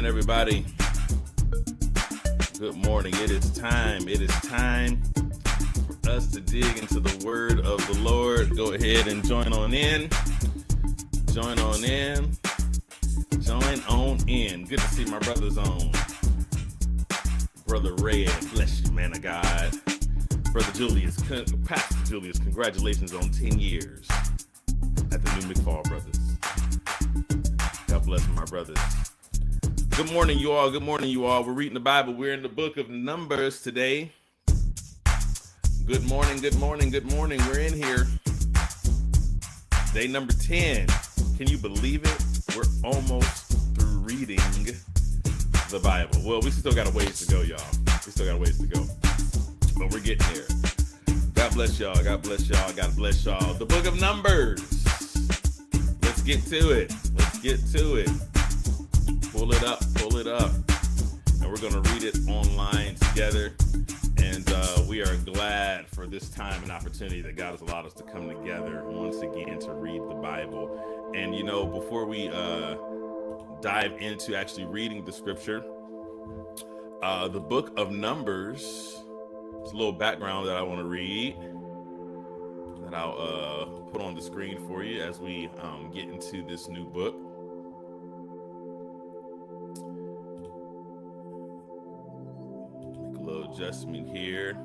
morning, everybody. Good morning. It is time for us to dig into the word of the Lord. Go ahead and join on in. Join on in. Good to see my brothers on. Brother Red, bless you, man of God. Brother Julius, Pastor Julius, congratulations on 10 years at the new McFall Brothers. God bless my brothers. Good morning, you all. Good morning, you all. We're reading the Bible. We're in the book of Numbers today. Good morning, good morning, good morning. We're in here. Day number 10. Can you believe it? We're almost through reading the Bible. Well, we still got a ways to go, y'all. We still got a ways to go. But we're getting there. God bless y'all. God bless y'all. God bless y'all. The book of Numbers. Let's get to it. Let's get to it. Pull it up. Pull it up. And we're going to read it online together. And we are glad for this time and opportunity that God has allowed us to come together once again to read the Bible. And, you know, before we dive into actually reading the scripture, the book of Numbers, there's a little background that I want to read that I'll put on the screen for you as we get into this new book. Make a little adjustment here.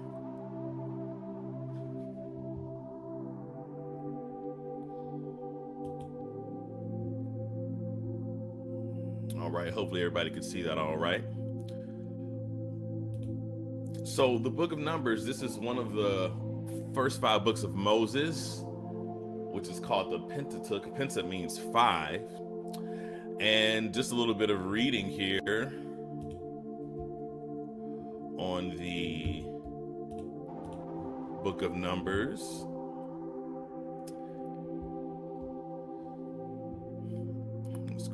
All right, hopefully everybody can see that all right. So the book of Numbers, this is one of the first 5 books of Moses, which is called the Pentateuch. Penta means 5. And just a little bit of reading here on the book of Numbers.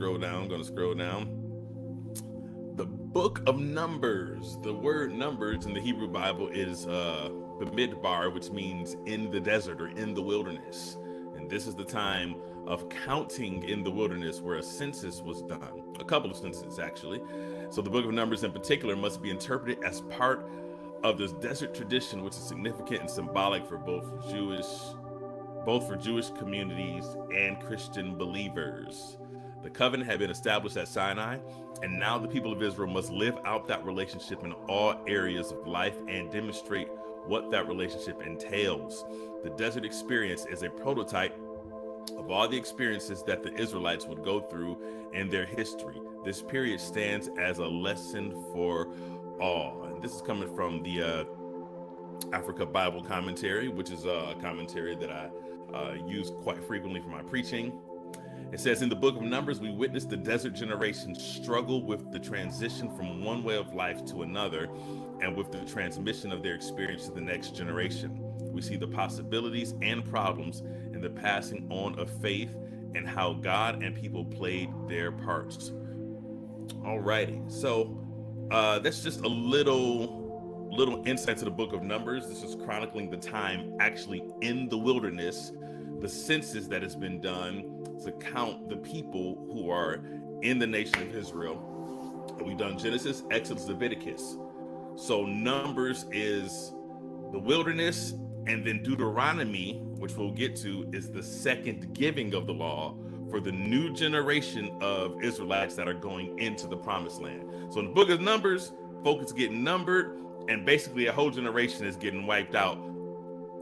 I'm going to scroll down. The book of Numbers, the word Numbers in the Hebrew Bible is Bamidbar, which means in the desert or in the wilderness. And this is the time of counting in the wilderness where a census was done, a couple of censuses actually. So the book of Numbers in particular must be interpreted as part of this desert tradition, which is significant and symbolic for both for Jewish communities and Christian believers. The covenant had been established at Sinai, and now the people of Israel must live out that relationship in all areas of life and demonstrate what that relationship entails. The desert experience is a prototype of all the experiences that the Israelites would go through in their history. This period stands as a lesson for all. And this is coming from the Africa Bible Commentary, which is a commentary that I use quite frequently for my preaching. It says, in the book of Numbers, we witness the desert generation struggle with the transition from one way of life to another and with the transmission of their experience to the next generation. We see the possibilities and problems in the passing on of faith and how God and people played their parts. Alrighty, so that's just a little insight to the book of Numbers. This is chronicling the time actually in the wilderness, the census that has been done to count the people who are in the nation of Israel. We've done Genesis, Exodus, Leviticus. So Numbers is the wilderness, and then Deuteronomy, which we'll get to, is the second giving of the law for the new generation of Israelites that are going into the promised land. So in the book of Numbers, folks getting numbered, and basically a whole generation is getting wiped out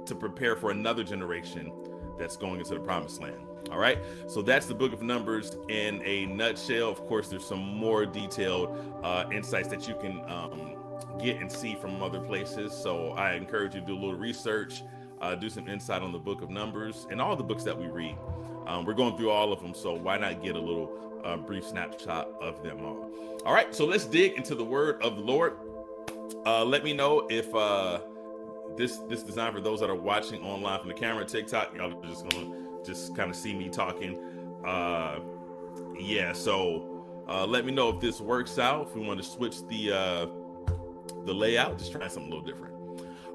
to prepare for another generation that's going into the promised land. All right, so that's the book of Numbers in a nutshell. Of course, there's some more detailed insights that you can get and see from other places. So I encourage you to do a little research, do some insight on the book of Numbers and all the books that we read. We're going through all of them, so why not get a little brief snapshot of them all? All right, so let's dig into the word of the Lord. Let me know if this design, for those that are watching online from the camera, TikTok, y'all are just gonna kind of see me talking. So let me know if this works out, if we want to switch the layout, just try something a little different.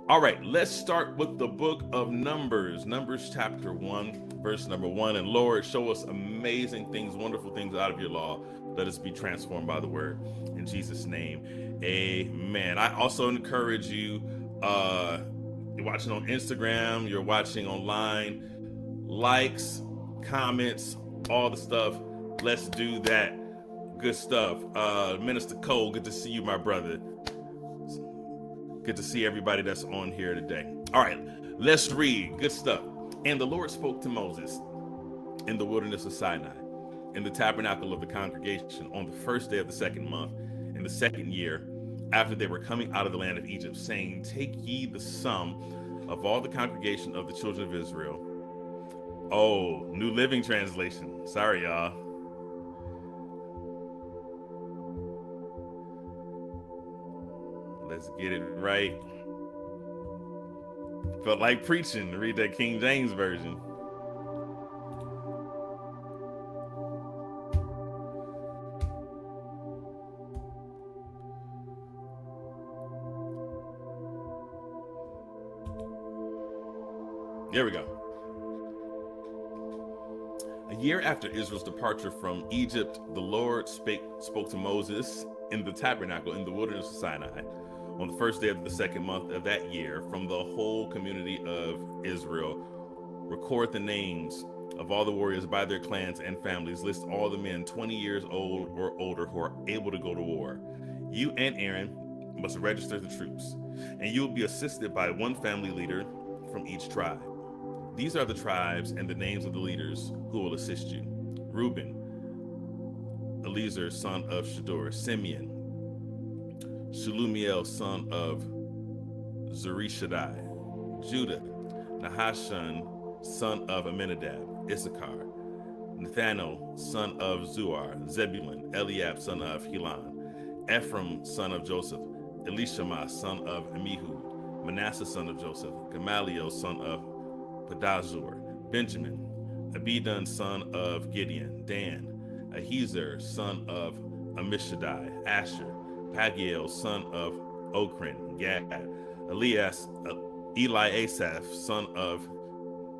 All right, let's start with the book of Numbers, Numbers chapter 1. verse number 1. And Lord, show us amazing things, wonderful things out of your law. Let us be transformed by the word. In Jesus' name, amen. I also encourage you, you're watching on Instagram, you're watching online, likes, comments, all the stuff. Let's do that. Good stuff. Minister Cole, good to see you, my brother. Good to see everybody that's on here today. All right, let's read. Good stuff. And the Lord spoke to Moses in the wilderness of Sinai, in the tabernacle of the congregation, on the first day of the second month, in the second year, after they were coming out of the land of Egypt, saying, take ye the sum of all the congregation of the children of Israel. Oh, New Living Translation. Sorry, y'all. Let's get it right. Felt like preaching to read that King James Version. There we go. A year after Israel's departure from Egypt, the Lord spoke to Moses in the tabernacle in the wilderness of Sinai on the first day of the second month of that year. From the whole community of Israel, record the names of all the warriors by their clans and families. List all the men 20 years old or older who are able to go to war. You and Aaron must register the troops, and you will be assisted by one family leader from each tribe. These are the tribes and the names of the leaders who will assist you. Reuben, Eliezer, son of Shador. Simeon, Shalumiel, son of Zurishaddai. Judah, Nahashon, son of Amminadab. Issachar, Nathanael, son of Zuar. Zebulun, Eliab, son of Helon. Ephraim, son of Joseph. Elishama, son of Amihud. Manasseh, son of Joseph. Gamaliel, son of Pedazur. Benjamin, Abidan, son of Gideon. Dan, Ahiezer, son of Ammishaddai. Asher, Pagiel, son of Okran. Gad, Eliasaph, son of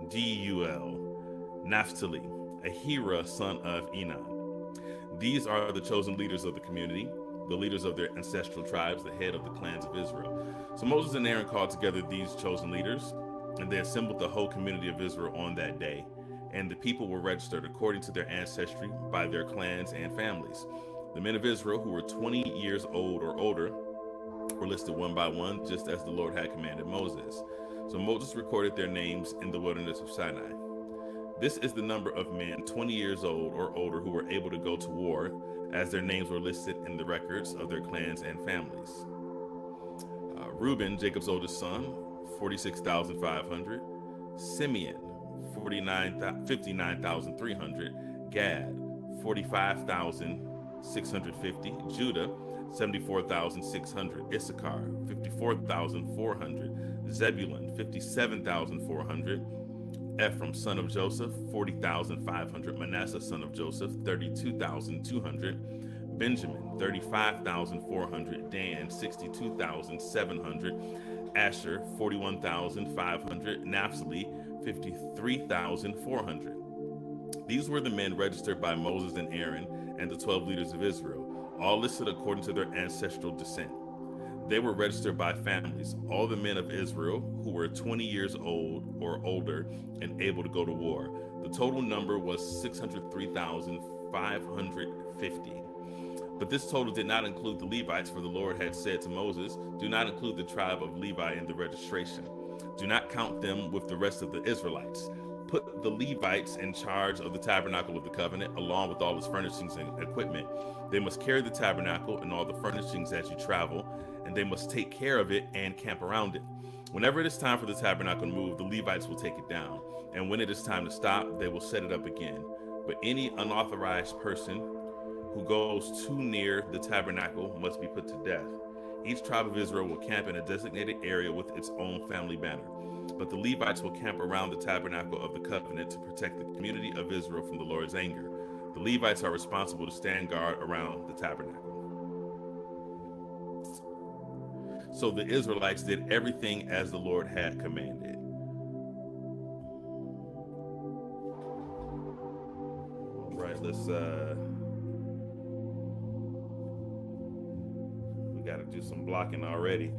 Deuel. Naphtali, Ahira, son of Enan. These are the chosen leaders of the community, the leaders of their ancestral tribes, the head of the clans of Israel. So Moses and Aaron called together these chosen leaders, and they assembled the whole community of Israel on that day. And the people were registered according to their ancestry by their clans and families. The men of Israel who were 20 years old or older were listed one by one, just as the Lord had commanded Moses. So Moses recorded their names in the wilderness of Sinai. This is the number of men 20 years old or older who were able to go to war, as their names were listed in the records of their clans and families. Reuben, Jacob's oldest son, 46,500. Simeon, 59,300. Gad, 45,650. Judah, 74,600. Issachar, 54,400. Zebulun, 57,400. Ephraim, son of Joseph, 40,500. Manasseh, son of Joseph, 32,200. Benjamin, 35,400. Dan, 62,700. Asher, 41,500. Naphtali, 53,400. These were the men registered by Moses and Aaron and the 12 leaders of Israel, all listed according to their ancestral descent. They were registered by families, all the men of Israel who were 20 years old or older and able to go to war. The total number was 603,550. But this total did not include the Levites, for the Lord had said to Moses, do not include the tribe of Levi in the registration. Do not count them with the rest of the Israelites. Put the Levites in charge of the tabernacle of the covenant, along with all its furnishings and equipment. They must carry the tabernacle and all the furnishings as you travel, and they must take care of it and camp around it. Whenever it is time for the tabernacle to move, the Levites will take it down, and when it is time to stop, they will set it up again. But any unauthorized person who goes too near the tabernacle must be put to death. Each tribe of Israel will camp in a designated area with its own family banner. But the Levites will camp around the tabernacle of the covenant to protect the community of Israel from the Lord's anger. The Levites are responsible to stand guard around the tabernacle. So the Israelites did everything as the Lord had commanded. Let's we got to do some blocking already.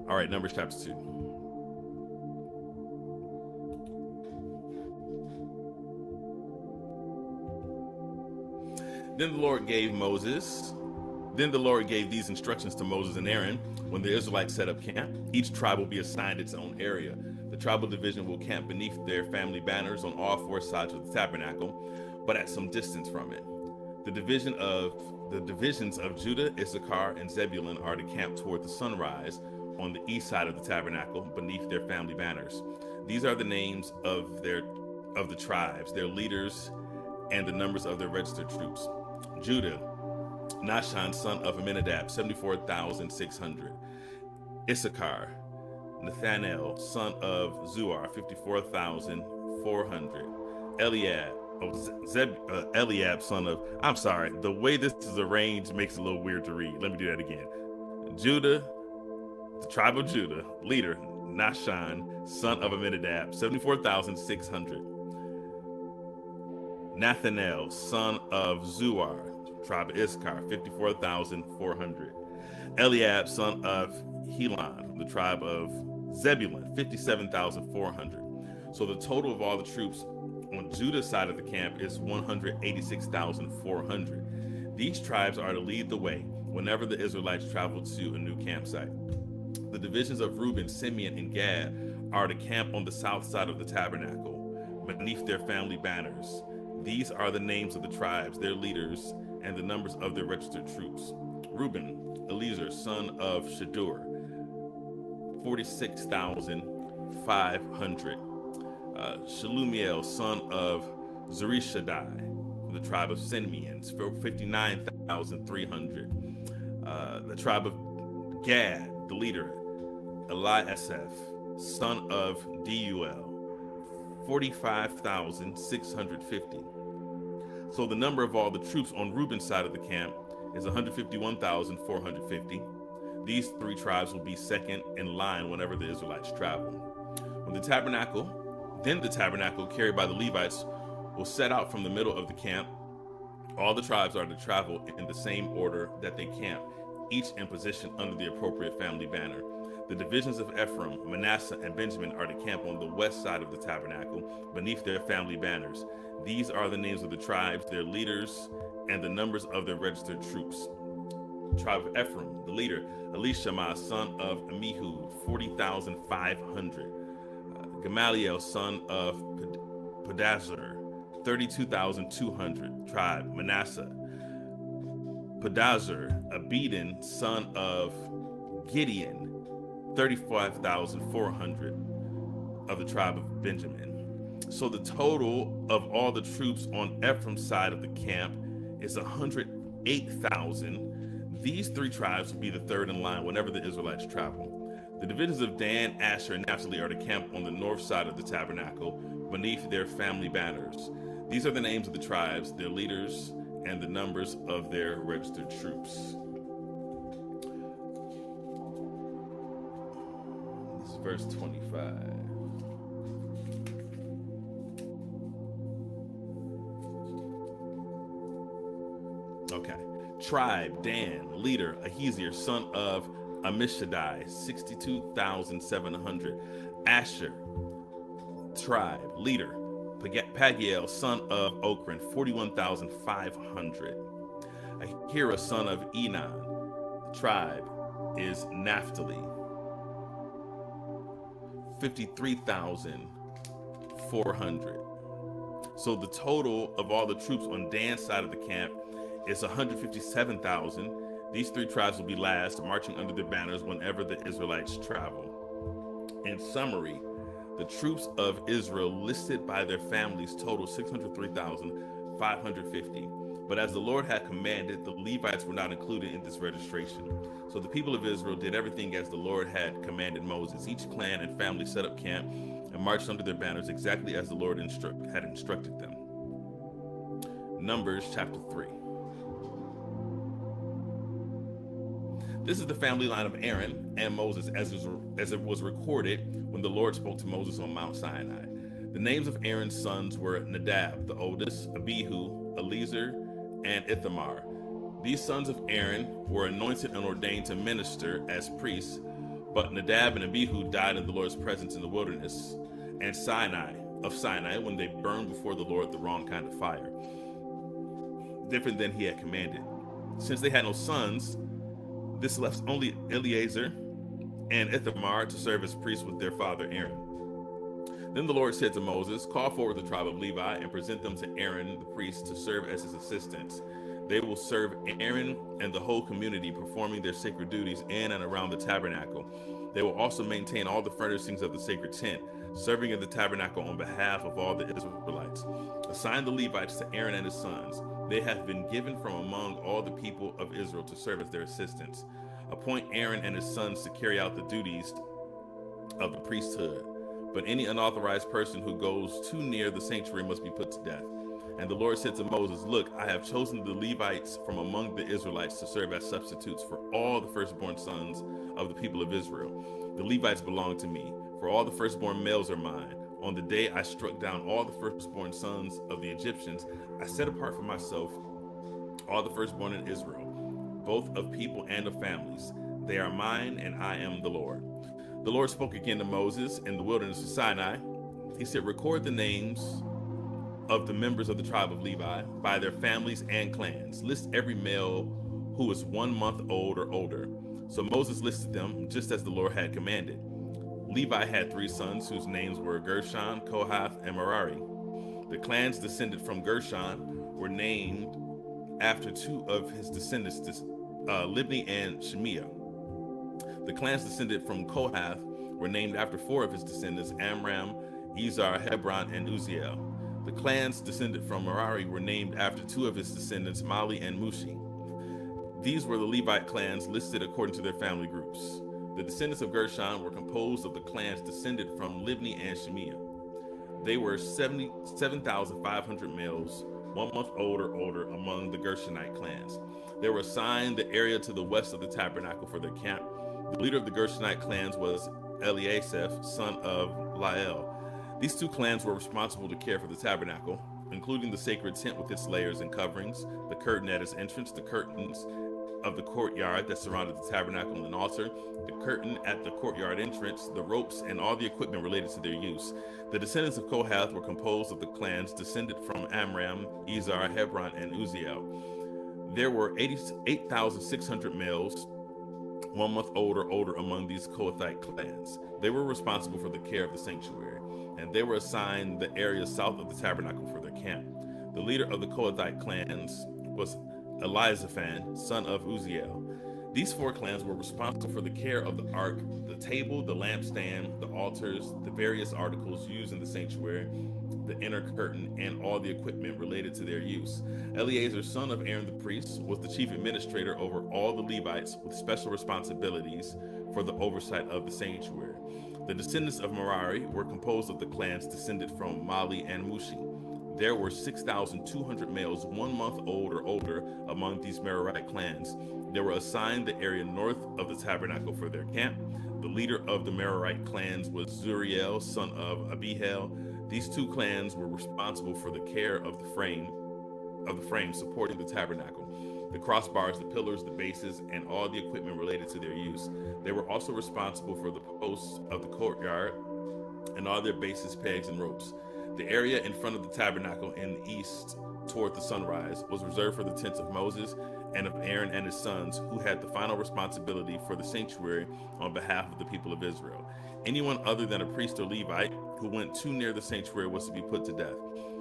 All right, Numbers chapter 2. Then the Lord gave these instructions to Moses and Aaron. When the Israelites set up camp, each tribe will be assigned its own area. The tribal division will camp beneath their family banners on all four sides of the tabernacle, but at some distance from it. The divisions of Judah, Issachar, and Zebulun are to camp toward the sunrise on the east side of the tabernacle beneath their family banners. These are the names of the tribes, their leaders, and the numbers of their registered troops. Judah, Nahshon, son of Amminadab, 74,600. Issachar, Nathanael, son of Zuar, 54,400. Eliab, son of, I'm sorry, the way this is arranged makes it a little weird to read. Let me do that again. Judah, the tribe of Judah, leader, Nahshon, son of Amminadab, 74,600. Nathanael, son of Zuar, tribe of Issachar, 54,400. Eliab, son of Helon, the tribe of Zebulun, 57,400. So the total of all the troops on Judah's side of the camp is 186,400. These tribes are to lead the way whenever the Israelites travel to a new campsite. The divisions of Reuben, Simeon, and Gad are to camp on the south side of the tabernacle, beneath their family banners. These are the names of the tribes, their leaders, and the numbers of their registered troops. Reuben, Eliezer, son of Shadur, 46,500. Shalumiel, son of Zurishaddai, from the tribe of Simeon, 59,300. The tribe of Gad, the leader, Eliasaph, son of Deuel, 45,650. So the number of all the troops on Reuben's side of the camp is 151,450. These three tribes will be second in line whenever the Israelites travel. Then the tabernacle carried by the Levites will set out from the middle of the camp. All the tribes are to travel in the same order that they camp, each in position under the appropriate family banner. The divisions of Ephraim, Manasseh, and Benjamin are to camp on the west side of the tabernacle, beneath their family banners. These are the names of the tribes, their leaders, and the numbers of their registered troops. Tribe of Ephraim, the leader, Elishama, son of Amihud, 40,500. Gamaliel, son of Pedazur, 32,200. Tribe, Manasseh. Pedazur, Abedin, son of Gideon, 35,400 of the tribe of Benjamin. So the total of all the troops on Ephraim's side of the camp is 108,000. These three tribes will be the third in line whenever the Israelites travel. The divisions of Dan, Asher, and Naphtali are to camp on the north side of the tabernacle, beneath their family banners. These are the names of the tribes, their leaders, and the numbers of their registered troops. This is verse 25. Okay. Tribe, Dan, leader, Ahiezer, son of Ammishaddai, 62,700. Asher, tribe, leader, Pagiel, son of Okran, 41,500. Ahira, son of Enan, tribe is Naphtali, 53,400. So the total of all the troops on Dan's side of the camp is 157,000. These three tribes will be last, marching under their banners whenever the Israelites travel. In summary, the troops of Israel listed by their families total 603,550. But as the Lord had commanded, the Levites were not included in this registration. So the people of Israel did everything as the Lord had commanded Moses. Each clan and family set up camp and marched under their banners exactly as the Lord had instructed them. Numbers chapter 3. This is the family line of Aaron and Moses as it was recorded when the Lord spoke to Moses on Mount Sinai. The names of Aaron's sons were Nadab, the oldest, Abihu, Eleazar, and Ithamar. These sons of Aaron were anointed and ordained to minister as priests, but Nadab and Abihu died in the Lord's presence in the wilderness and Sinai when they burned before the Lord the wrong kind of fire, different than he had commanded. Since they had no sons, this left only Eleazar and Ithamar to serve as priests with their father Aaron. Then the Lord said to Moses, "Call forward the tribe of Levi and present them to Aaron the priest to serve as his assistants. They will serve Aaron and the whole community, performing their sacred duties in and around the tabernacle. They will also maintain all the furnishings of the sacred tent, serving in the tabernacle on behalf of all the Israelites. Assign the Levites to Aaron and his sons. They have been given from among all the people of Israel to serve as their assistants. Appoint Aaron and his sons to carry out the duties of the priesthood. But any unauthorized person who goes too near the sanctuary must be put to death." And the Lord said to Moses, "Look, I have chosen the Levites from among the Israelites to serve as substitutes for all the firstborn sons of the people of Israel. The Levites belong to me, for all the firstborn males are mine. On the day I struck down all the firstborn sons of the Egyptians, I set apart for myself all the firstborn in Israel, both of people and of families. They are mine, and I am the Lord." The Lord spoke again to Moses in the wilderness of Sinai. He said, "Record the names of the members of the tribe of Levi by their families and clans. List every male who is 1 month old or older." So Moses listed them just as the Lord had commanded. Levi had 3 sons whose names were Gershon, Kohath, and Merari. The clans descended from Gershon were named after 2 of his descendants, Libni and Shemiah. The clans descended from Kohath were named after 4 of his descendants, Amram, Izhar, Hebron, and Uzziel. The clans descended from Merari were named after 2 of his descendants, Mali and Mushi. These were the Levite clans listed according to their family groups. The descendants of Gershon were composed of the clans descended from Libni and Shemiah. They were 7,500 males, 1 month old or older among the Gershonite clans. They were assigned the area to the west of the tabernacle for their camp. The leader of the Gershonite clans was Eliasaph, son of Lael. These 2 clans were responsible to care for the tabernacle, including the sacred tent with its layers and coverings, the curtain at its entrance, the curtains of the courtyard that surrounded the tabernacle and altar, the curtain at the courtyard entrance, the ropes, and all the equipment related to their use. The descendants of Kohath were composed of the clans descended from Amram, Izhar, Hebron, and Uzziel. There were 8,600 males, 1 month old or older among these Kohathite clans. They were responsible for the care of the sanctuary, and they were assigned the area south of the tabernacle for their camp. The leader of the Kohathite clans was Elizaphan, son of Uzziel. These 4 clans were responsible for the care of the ark, the table, the lampstand, the altars, the various articles used in the sanctuary, the inner curtain, and all the equipment related to their use. Eleazar, son of Aaron the priest, was the chief administrator over all the Levites with special responsibilities for the oversight of the sanctuary. The descendants of Merari were composed of the clans descended from Mali and Mushi. There were 6,200 males 1 month old or older among these Merarite clans. They were assigned the area north of the tabernacle for their camp. The leader of the Merarite clans was Zuriel, son of Abihail. These 2 clans were responsible for the care of the frame supporting the tabernacle, the crossbars, the pillars, the bases, and all the equipment related to their use. They were also responsible for the posts of the courtyard and all their bases, pegs, and ropes. The area in front of the tabernacle in the east toward the sunrise was reserved for the tents of Moses and of Aaron and his sons, who had the final responsibility for the sanctuary on behalf of the people of Israel. Anyone other than a priest or Levite who went too near the sanctuary was to be put to death.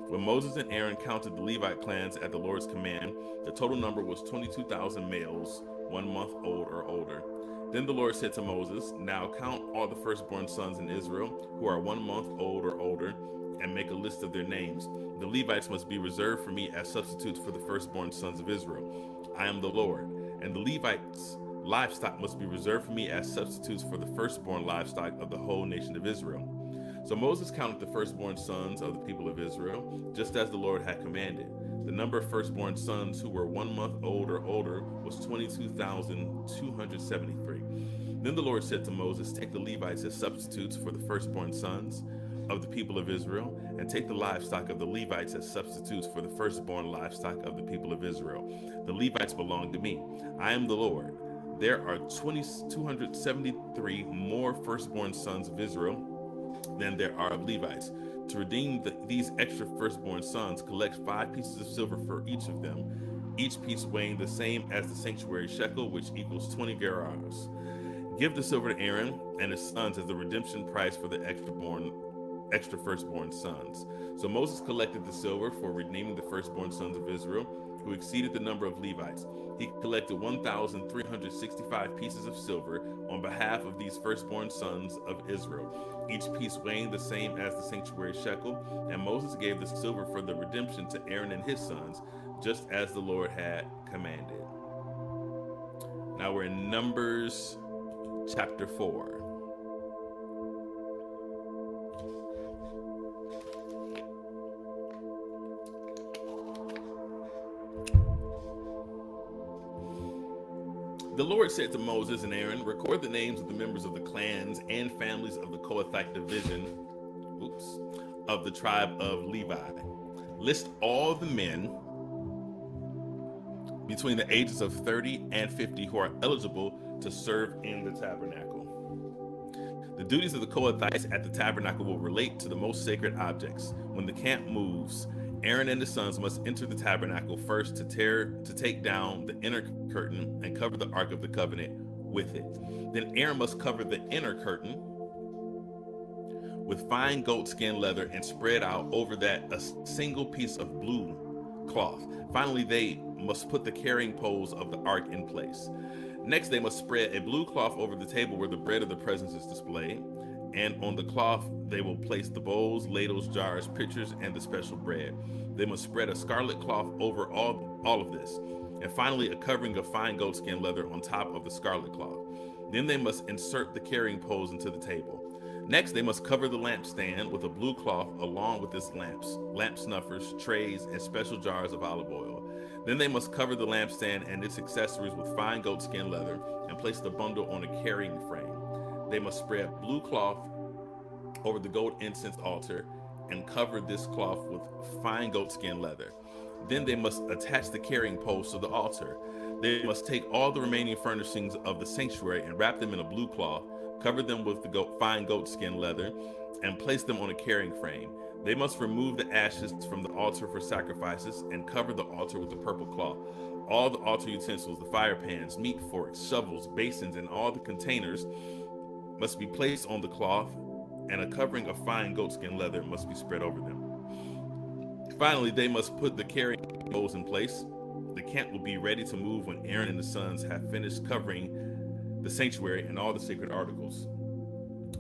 When Moses and Aaron counted the Levite clans at the Lord's command, the total number was 22,000 males, 1 month old or older. Then the Lord said to Moses, "Now count all the firstborn sons in Israel who are 1 month old or older, and make a list of their names. The Levites must be reserved for me as substitutes for the firstborn sons of Israel. I am the Lord. And the Levites' livestock must be reserved for me as substitutes for the firstborn livestock of the whole nation of Israel." So Moses counted the firstborn sons of the people of Israel, just as the Lord had commanded. The number of firstborn sons who were 1 month old or older was 22,273. Then the Lord said to Moses, "Take the Levites as substitutes for the firstborn sons of the people of Israel, and take the livestock of the Levites as substitutes for the firstborn livestock of the people of Israel. The Levites belong to me. I am the Lord. There are 273 more firstborn sons of Israel than there are of Levites. To redeem these extra firstborn sons, collect 5 pieces of silver for each of them, each piece weighing the same as the sanctuary shekel, which equals 20 gerahs. Give the silver to Aaron and his sons as the redemption price for the extra firstborn sons." So Moses collected the silver for redeeming the firstborn sons of Israel, who exceeded the number of Levites. He collected 1,365 pieces of silver on behalf of these firstborn sons of Israel, each piece weighing the same as the sanctuary shekel. And Moses gave the silver for the redemption to Aaron and his sons, just as the Lord had commanded. Now we're in Numbers chapter 4. The Lord said to Moses and Aaron, "Record the names of the members of the clans and families of the Kohathite division of the tribe of Levi. List all the men between the ages of 30 and 50 who are eligible to serve in the tabernacle. The duties of the Kohathites at the tabernacle will relate to the most sacred objects. When the camp moves, Aaron and his sons must enter the tabernacle first to take down the inner curtain and cover the Ark of the Covenant with it. Then Aaron must cover the inner curtain with fine goatskin leather and spread out over that a single piece of blue cloth. Finally, they must put the carrying poles of the ark in place. Next, they must spread a blue cloth over the table where the bread of the presence is displayed, and on the cloth they will place the bowls, ladles, jars, pitchers, and the special bread. They must spread a scarlet cloth over all of this, and finally a covering of fine goatskin leather on top of the scarlet cloth. Then they must insert the carrying poles into the table. Next, they must cover the lampstand with a blue cloth along with its lamps, lamp snuffers, trays, and special jars of olive oil. Then they must cover the lampstand and its accessories with fine goatskin leather and place the bundle on a carrying frame. They must spread blue cloth over the gold incense altar and cover this cloth with fine goatskin leather. Then they must attach the carrying poles to the altar. They must take all the remaining furnishings of the sanctuary and wrap them in a blue cloth, cover them with the fine goatskin leather, and place them on a carrying frame. They must remove the ashes from the altar for sacrifices and cover the altar with the purple cloth. All the altar utensils, the fire pans, meat forks, shovels, basins, and all the containers must be placed on the cloth, and a covering of fine goatskin leather must be spread over them. Finally, they must put the carrying poles in place. The camp will be ready to move when Aaron and the sons have finished covering the sanctuary and all the sacred articles.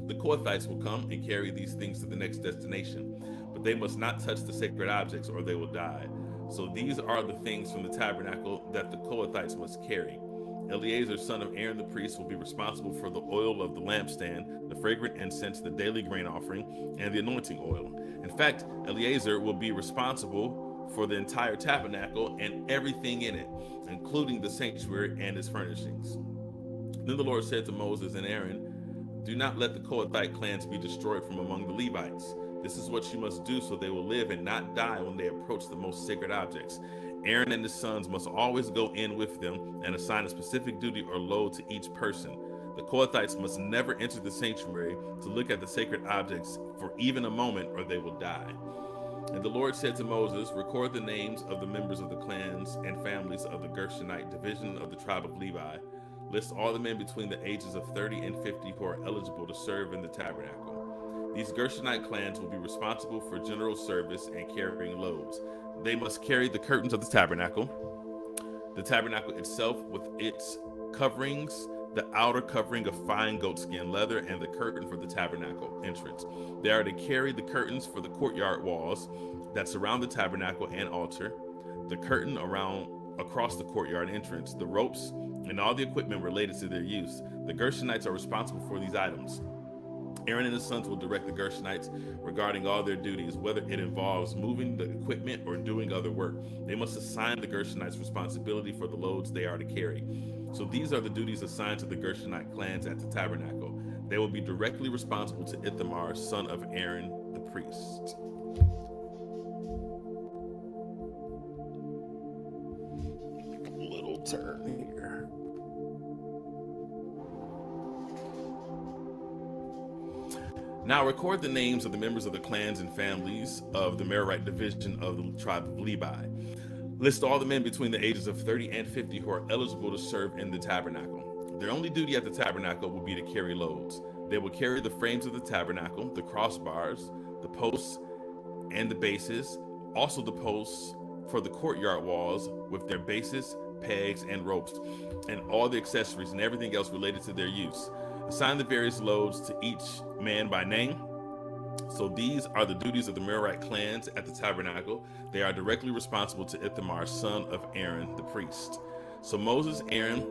The Kohathites will come and carry these things to the next destination, but they must not touch the sacred objects or they will die. So these are the things from the tabernacle that the Kohathites must carry. Eleazar, son of Aaron the priest, will be responsible for the oil of the lampstand, the fragrant incense, the daily grain offering, and the anointing oil. In fact, Eleazar will be responsible for the entire tabernacle and everything in it, including the sanctuary and its furnishings. Then the Lord said to Moses and Aaron, "Do not let the Kohathite clans be destroyed from among the Levites. This is what you must do so they will live and not die when they approach the most sacred objects. Aaron and his sons must always go in with them and assign a specific duty or load to each person. The Kohathites must never enter the sanctuary to look at the sacred objects for even a moment or they will die." And the Lord said to Moses, "Record the names of the members of the clans and families of the Gershonite division of the tribe of Levi. List all the men between the ages of 30 and 50 who are eligible to serve in the tabernacle. These Gershonite clans will be responsible for general service and carrying loads. They must carry the curtains of the tabernacle itself with its coverings, the outer covering of fine goatskin leather, and the curtain for the tabernacle entrance. They are to carry the curtains for the courtyard walls that surround the tabernacle and altar, the curtain across the courtyard entrance, the ropes, and all the equipment related to their use. The Gershonites are responsible for these items. Aaron and his sons will direct the Gershonites regarding all their duties, whether it involves moving the equipment or doing other work. They must assign the Gershonites responsibility for the loads they are to carry. So these are the duties assigned to the Gershonite clans at the tabernacle. They will be directly responsible to Ithamar, son of Aaron, the priest. Little turn here. Now record the names of the members of the clans and families of the Merarite division of the tribe of Levi. List all the men between the ages of 30 and 50 who are eligible to serve in the tabernacle. Their only duty at the tabernacle will be to carry loads. They will carry the frames of the tabernacle, the crossbars, the posts, and the bases, also the posts for the courtyard walls with their bases, pegs, and ropes, and all the accessories and everything else related to their use. Assign the various loads to each man by name. So these are the duties of the Merarite clans at the tabernacle. They are directly responsible to Ithamar, son of Aaron, the priest. So Moses, Aaron,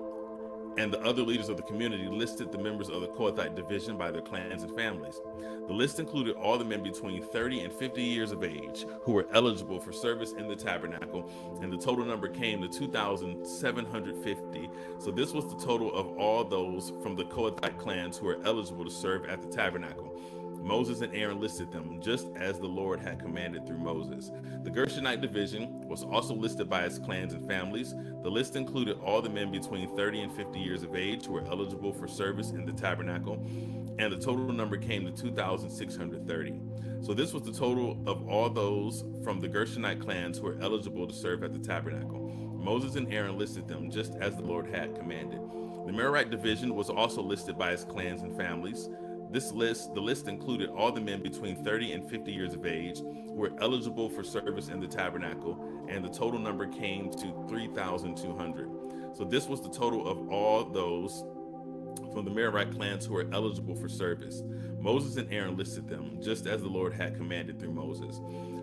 and the other leaders of the community listed the members of the Kohathite division by their clans and families. The list included all the men between 30 and 50 years of age who were eligible for service in the tabernacle, and the total number came to 2,750. So this was the total of all those from the Kohathite clans who were eligible to serve at the tabernacle. Moses and Aaron listed them just as the Lord had commanded through Moses. The Gershonite division was also listed by its clans and families. The list included all the men between 30 and 50 years of age who were eligible for service in the tabernacle, and the total number came to 2,630. So this was the total of all those from the Gershonite clans who were eligible to serve at the tabernacle. Moses and Aaron listed them just as the Lord had commanded. The Merarite division was also listed by its clans and families. The list included all the men between 30 and 50 years of age who were eligible for service in the tabernacle, and the total number came to 3,200. So this was the total of all those from the Merarite clans who were eligible for service. Moses and Aaron listed them, just as the Lord had commanded through Moses.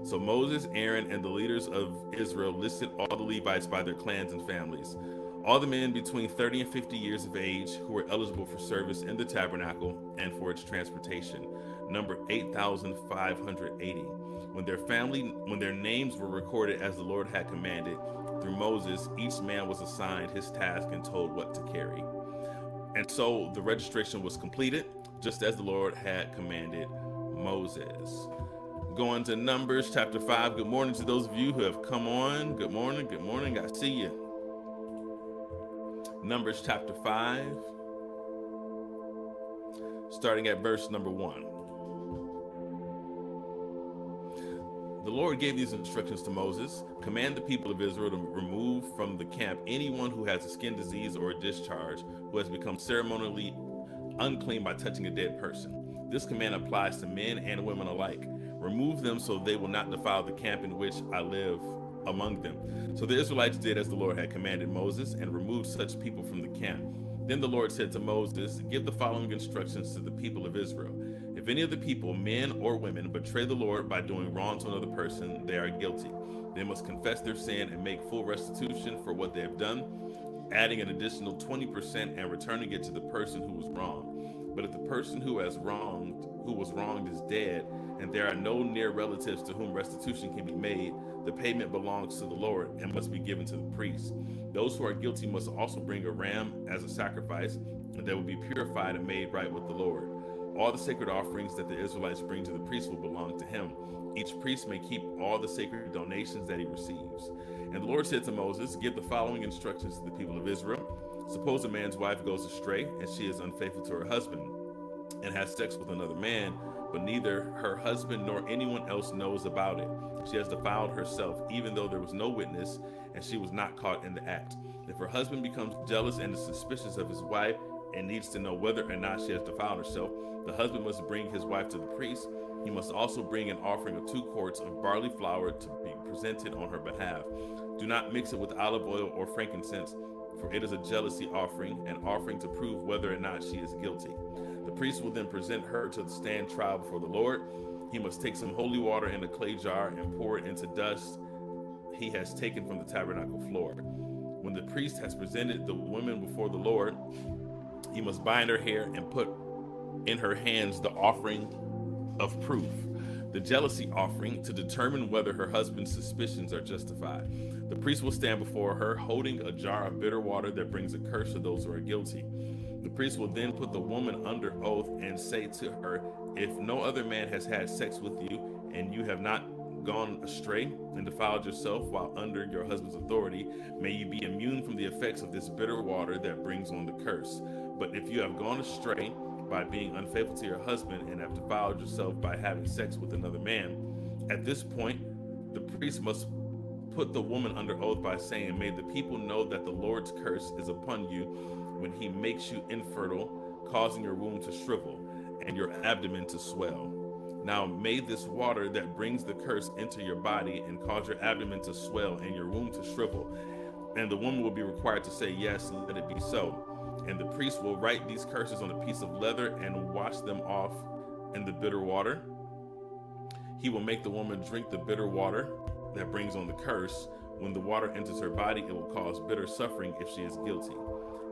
So Moses, Aaron, and the leaders of Israel listed all the Levites by their clans and families. All the men between 30 and 50 years of age who were eligible for service in the tabernacle and for its transportation, number 8,580. When their names were recorded as the Lord had commanded through Moses, each man was assigned his task and told what to carry. And so the registration was completed, just as the Lord had commanded Moses. Going to Numbers chapter 5. Good morning to those of you who have come on. Good morning. Good morning. I see you. Numbers chapter 5, starting at verse number 1. The Lord gave these instructions to Moses. Command the people of Israel to remove from the camp anyone who has a skin disease or a discharge, who has become ceremonially unclean by touching a dead person. This command applies to men and women alike. Remove them so they will not defile the camp in which I live among them. So the Israelites did as the Lord had commanded Moses and removed such people from the camp. Then the Lord said to Moses, give the following instructions to the people of Israel. If any of the people, men or women, betray the Lord by doing wrong to another person, they are guilty. They must confess their sin and make full restitution for what they have done, adding an additional 20% and returning it to the person who was wronged. But if the person who was wronged is dead, and there are no near relatives to whom restitution can be made, the payment belongs to the Lord and must be given to the priest. Those who are guilty must also bring a ram as a sacrifice, and they will be purified and made right with the Lord. All the sacred offerings that the Israelites bring to the priest will belong to him. Each priest may keep all the sacred donations that he receives. And the Lord said to Moses, give the following instructions to the people of Israel. Suppose a man's wife goes astray and she is unfaithful to her husband and has sex with another man, but neither her husband nor anyone else knows about it. She has defiled herself, even though there was no witness and she was not caught in the act. If her husband becomes jealous and is suspicious of his wife and needs to know whether or not she has defiled herself, the husband must bring his wife to the priest. He must also bring an offering of 2 quarts of barley flour to be presented on her behalf. Do not mix it with olive oil or frankincense, for it is a jealousy offering, an offering to prove whether or not she is guilty. The priest will then present her to the stand trial before the Lord. He must take some holy water in a clay jar and pour it into dust he has taken from the tabernacle floor. When the priest has presented the woman before the Lord, he must bind her hair and put in her hands the offering of proof, the jealousy offering, to determine whether her husband's suspicions are justified. The priest will stand before her holding a jar of bitter water that brings a curse to those who are guilty. The priest will then put the woman under oath and say to her, "If no other man has had sex with you, and you have not gone astray and defiled yourself while under your husband's authority, may you be immune from the effects of this bitter water that brings on the curse. But if you have gone astray by being unfaithful to your husband and have defiled yourself by having sex with another man, at this point, the priest must put the woman under oath by saying, 'May the people know that the Lord's curse is upon you when he makes you infertile, causing your womb to shrivel and your abdomen to swell. Now may this water that brings the curse enter your body and cause your abdomen to swell and your womb to shrivel.' And the woman will be required to say, 'Yes, let it be so.' And the priest will write these curses on a piece of leather and wash them off in the bitter water. He will make the woman drink the bitter water that brings on the curse. When the water enters her body, it will cause bitter suffering if she is guilty.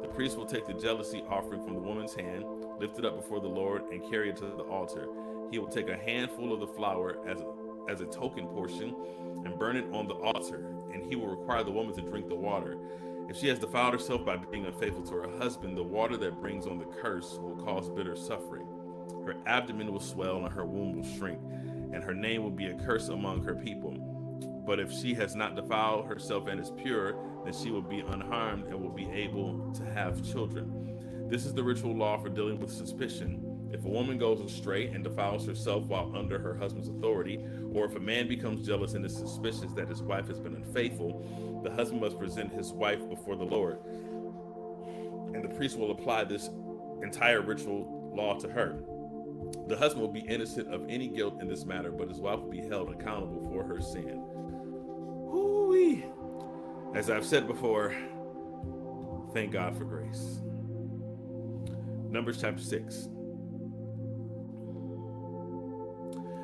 The priest will take the jealousy offering from the woman's hand, lift it up before the Lord, and carry it to the altar. He will take a handful of the flour as a token portion and burn it on the altar, and he will require the woman to drink the water. If she has defiled herself by being unfaithful to her husband, the water that brings on the curse will cause bitter suffering. Her abdomen will swell and her womb will shrink, and her name will be a curse among her people. But if she has not defiled herself and is pure, then she will be unharmed and will be able to have children. This is the ritual law for dealing with suspicion. If a woman goes astray and defiles herself while under her husband's authority, or if a man becomes jealous and is suspicious that his wife has been unfaithful, the husband must present his wife before the Lord, and the priest will apply this entire ritual law to her. The husband will be innocent of any guilt in this matter, but his wife will be held accountable for her sin. Whoo-wee. As I've said before, thank God for grace. Numbers chapter 6.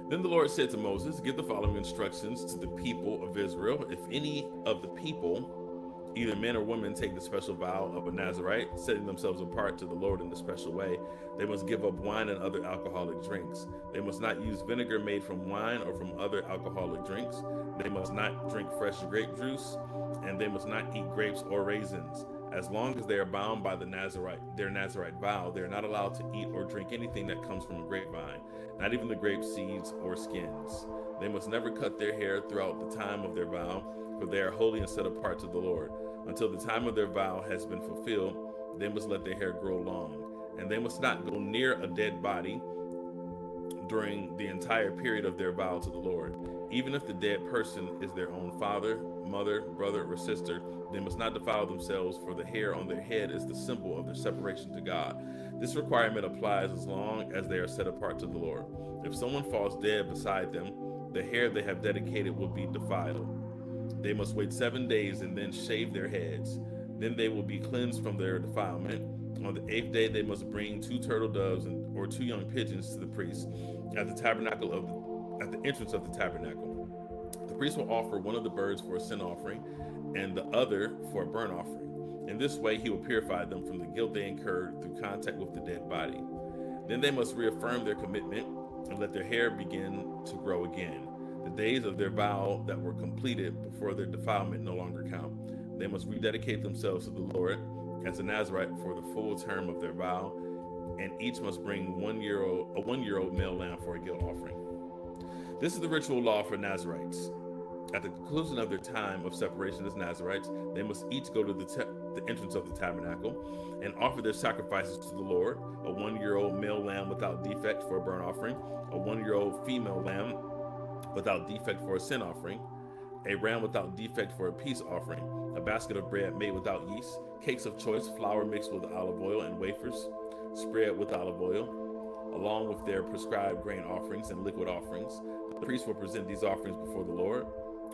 Then the Lord said to Moses, "Give the following instructions to the people of Israel. If any of the people, either men or women, take the special vow of a Nazirite, setting themselves apart to the Lord in a special way, they must give up wine and other alcoholic drinks. They must not use vinegar made from wine or from other alcoholic drinks. They must not drink fresh grape juice, and they must not eat grapes or raisins. As long as they are bound by their Nazirite vow, they are not allowed to eat or drink anything that comes from a grapevine, not even the grape seeds or skins. They must never cut their hair throughout the time of their vow, for they are holy and set apart to the Lord. Until the time of their vow has been fulfilled, they must let their hair grow long. And they must not go near a dead body during the entire period of their vow to the Lord. Even if the dead person is their own father, mother, brother, or sister, they must not defile themselves, for the hair on their head is the symbol of their separation to God. This requirement applies as long as they are set apart to the Lord. If someone falls dead beside them, the hair they have dedicated will be defiled. They must wait 7 days and then shave their heads. Then they will be cleansed from their defilement. On the 8th day, they must bring 2 turtle doves or 2 young pigeons to the priest at the entrance of the tabernacle. The priest will offer one of the birds for a sin offering and the other for a burnt offering. In this way, he will purify them from the guilt they incurred through contact with the dead body. Then they must reaffirm their commitment and let their hair begin to grow again. The days of their vow that were completed before their defilement no longer count. They must rededicate themselves to the Lord as a Nazirite for the full term of their vow, and each must bring a 1-year-old male lamb for a guilt offering. This is the ritual law for Nazirites. At the conclusion of their time of separation as Nazirites, they must each go to the entrance of the tabernacle and offer their sacrifices to the Lord: a 1-year-old male lamb without defect for a burnt offering, a 1-year-old female lamb without defect for a sin offering, a ram without defect for a peace offering, a basket of bread made without yeast, cakes of choice flour mixed with olive oil, and wafers spread with olive oil, along with their prescribed grain offerings and liquid offerings. The priest will present these offerings before the Lord: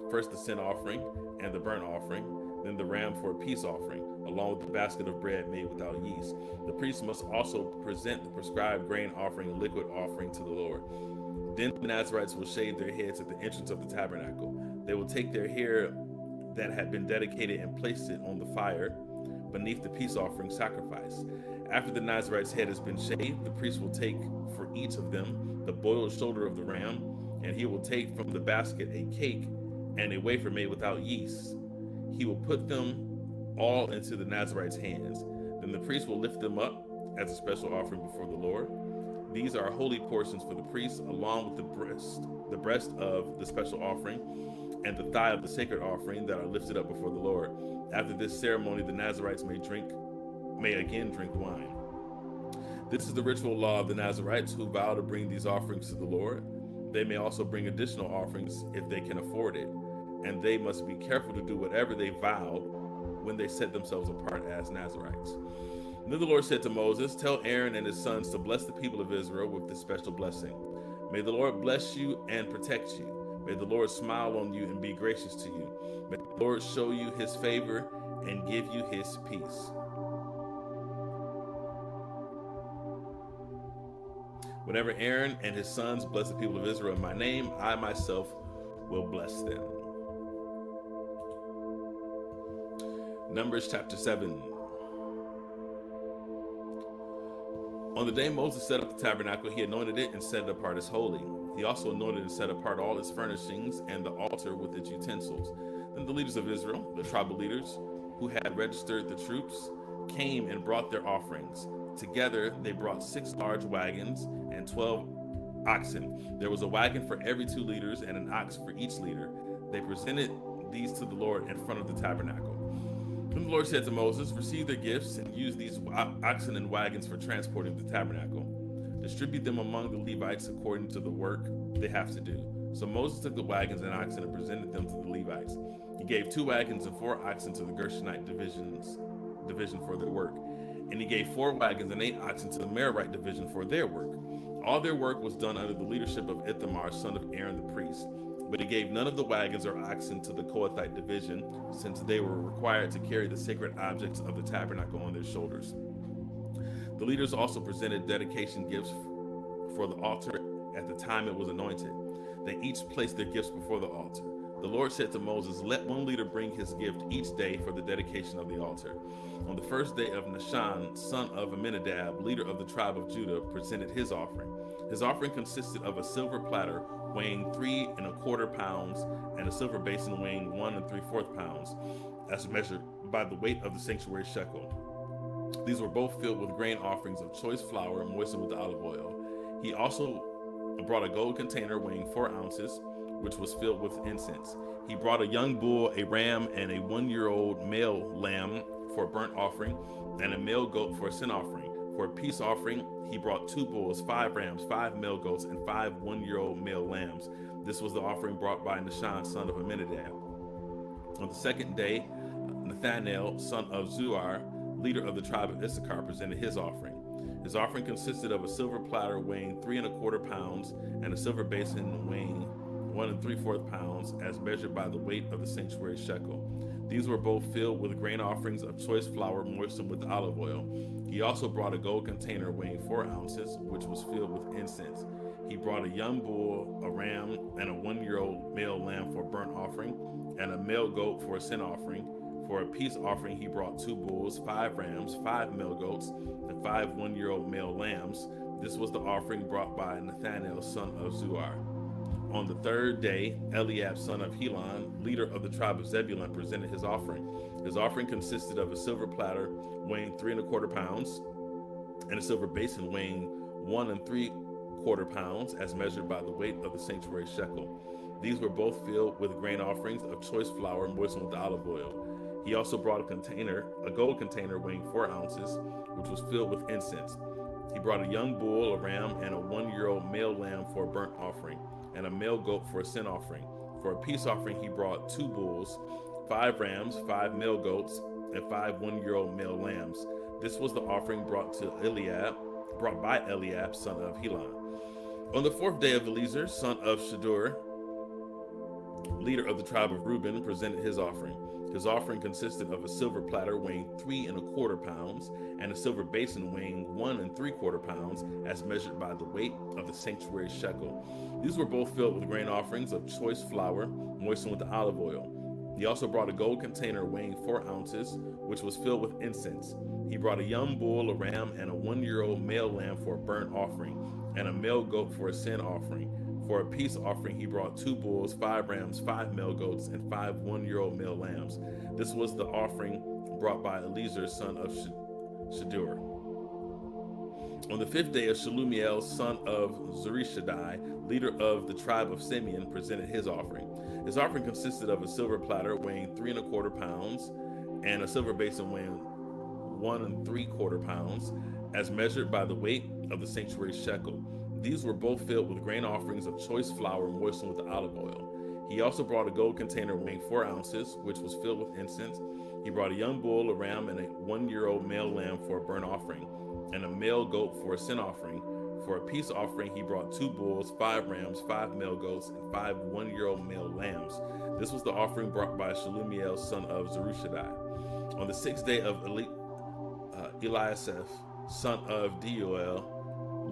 first the sin offering and the burnt offering, then the ram for a peace offering, along with the basket of bread made without yeast. The priest must also present the prescribed grain offering and liquid offering to the Lord. Then the Nazirites will shave their heads at the entrance of the tabernacle. They will take their hair that had been dedicated and place it on the fire beneath the peace offering sacrifice. After the Nazarite's head has been shaved, the priest will take for each of them the boiled shoulder of the ram, and he will take from the basket a cake and a wafer made without yeast. He will put them all into the Nazarite's hands. Then the priest will lift them up as a special offering before the Lord. These are holy portions for the priest, along with the breast of the special offering, and the thigh of the sacred offering that are lifted up before the Lord. After this ceremony, the Nazarites may again drink wine. This is the ritual law of the Nazarites who vow to bring these offerings to the Lord. They may also bring additional offerings if they can afford it, and they must be careful to do whatever they vowed when they set themselves apart as Nazarites. And then the Lord said to Moses, "Tell Aaron and his sons to bless the people of Israel with this special blessing. May the Lord bless you and protect you. May the Lord smile on you and be gracious to you. May the Lord show you his favor and give you his peace." Whenever Aaron and his sons bless the people of Israel in my name, I myself will bless them. Numbers chapter 7. On the day Moses set up the tabernacle, he anointed it and set it apart as holy. He also anointed and set apart all its furnishings and the altar with its utensils. Then the leaders of Israel, the tribal leaders who had registered the troops, came and brought their offerings. Together they brought 6 large wagons and 12 oxen. There was a wagon for every 2 leaders and an ox for each leader. They presented these to the Lord in front of the tabernacle. Then the Lord said to Moses, "Receive their gifts and use these oxen and wagons for transporting the tabernacle. Distribute them among the Levites according to the work they have to do." So Moses took the wagons and oxen and presented them to the Levites. He gave 2 wagons and 4 oxen to the Gershonite division for their work. And he gave 4 wagons and 8 oxen to the Merarite division for their work. All their work was done under the leadership of Ithamar, son of Aaron the priest. But he gave none of the wagons or oxen to the Kohathite division, since they were required to carry the sacred objects of the tabernacle on their shoulders. The leaders also presented dedication gifts for the altar at the time it was anointed. They each placed their gifts before the altar. The Lord said to Moses, "Let one leader bring his gift each day for the dedication of the altar." On the first day of Nishan, son of Amminadab, leader of the tribe of Judah, presented his offering. His offering consisted of a silver platter weighing 3 1/4 pounds and a silver basin weighing 1 3/4 pounds, as measured by the weight of the sanctuary shekel. These were both filled with grain offerings of choice flour moistened with olive oil. He also brought a gold container weighing 4 ounces, which was filled with incense. He brought a young bull, a ram, and a 1-year-old male lamb for a burnt offering, and a male goat for a sin offering. For a peace offering, he brought 2 bulls, 5 rams, 5 male goats, and 5 1-year-old male lambs. This was the offering brought by Nishan, son of Amminadab. On the second day, Nathanael, son of Zuar, leader of the tribe of Issachar, presented his offering. His offering consisted of a silver platter weighing 3 1/4 pounds and a silver basin weighing 1 3/4 pounds, as measured by the weight of the sanctuary shekel. These were both filled with grain offerings of choice flour moistened with olive oil. He also brought a gold container weighing 4 ounces, which was filled with incense. He brought a young bull, a ram, and a 1-year-old male lamb for a burnt offering, and a male goat for a sin offering. For a peace offering, he brought 2 bulls, 5 rams, 5 male goats, and 5 1-year-old male lambs. This was the offering brought by Nathanael, son of Zuar. On the third day, Eliab, son of Helon, leader of the tribe of Zebulun, presented his offering. His offering consisted of a silver platter weighing 3 1/4 pounds and a silver basin weighing 1 3/4 pounds, as measured by the weight of the sanctuary shekel. These were both filled with grain offerings of choice flour moistened with olive oil. He also brought a gold container weighing 4 ounces, which was filled with incense. He brought a young bull, a ram, and a 1-year-old male lamb for a burnt offering, and a male goat for a sin offering. For a peace offering, he brought 2 bulls, 5 rams, 5 male goats, and 5 1-year-old male lambs. This was the offering brought by Eliab, son of Helon. On the 4th day of Eliezer, son of Shadur, leader of the tribe of Reuben, presented his offering. His offering consisted of a silver platter weighing 3 1/4 pounds and a silver basin weighing 1 3/4 pounds, as measured by the weight of the sanctuary shekel. These were both filled with grain offerings of choice flour moistened with olive oil. He also brought a gold container weighing 4 ounces, which was filled with incense. He brought a young bull, a ram, and a 1 year old male lamb for a burnt offering, and a male goat for a sin offering. For a peace offering, he brought 2 bulls, 5 rams, 5 male goats, and 5 1 year old male lambs. This was the offering brought by Eliezer, son of Shadur. On the 5th day, Shalumiel, son of Zurishaddai, leader of the tribe of Simeon, presented his offering. His offering consisted of a silver platter weighing 3¼ pounds and a silver basin weighing 1¾ pounds, as measured by the weight of the sanctuary shekel. These were both filled with grain offerings of choice flour moistened with olive oil. He also brought a gold container weighing 4 ounces, which was filled with incense. He brought a young bull, a ram, and a 1-year-old male lamb for a burnt offering, and a male goat for a sin offering. For a peace offering, he brought 2 bulls, 5 rams, 5 male goats, and 5 1-year-old male lambs. This was the offering brought by Shalumiel, son of Zerushadai. On the 6th day of Eliasaph, son of Deuel,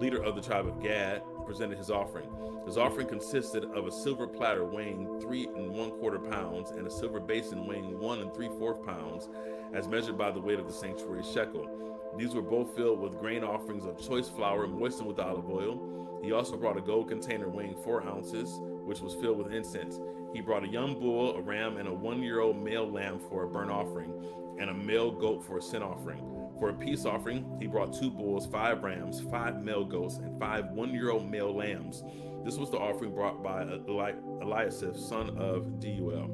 leader of the tribe of Gad, presented his offering. His offering consisted of a silver platter weighing 3¼ pounds and a silver basin weighing 1¾ pounds, as measured by the weight of the sanctuary shekel. These were both filled with grain offerings of choice flour moistened with olive oil. He also brought a gold container weighing 4 ounces, which was filled with incense. He brought a young bull, a ram, and a 1-year-old male lamb for a burnt offering, and a male goat for a sin offering. For a peace offering, he brought 2 bulls, 5 rams, 5 male goats, and 5 1-year-old male lambs. This was the offering brought by Eliasaph, son of Deuel.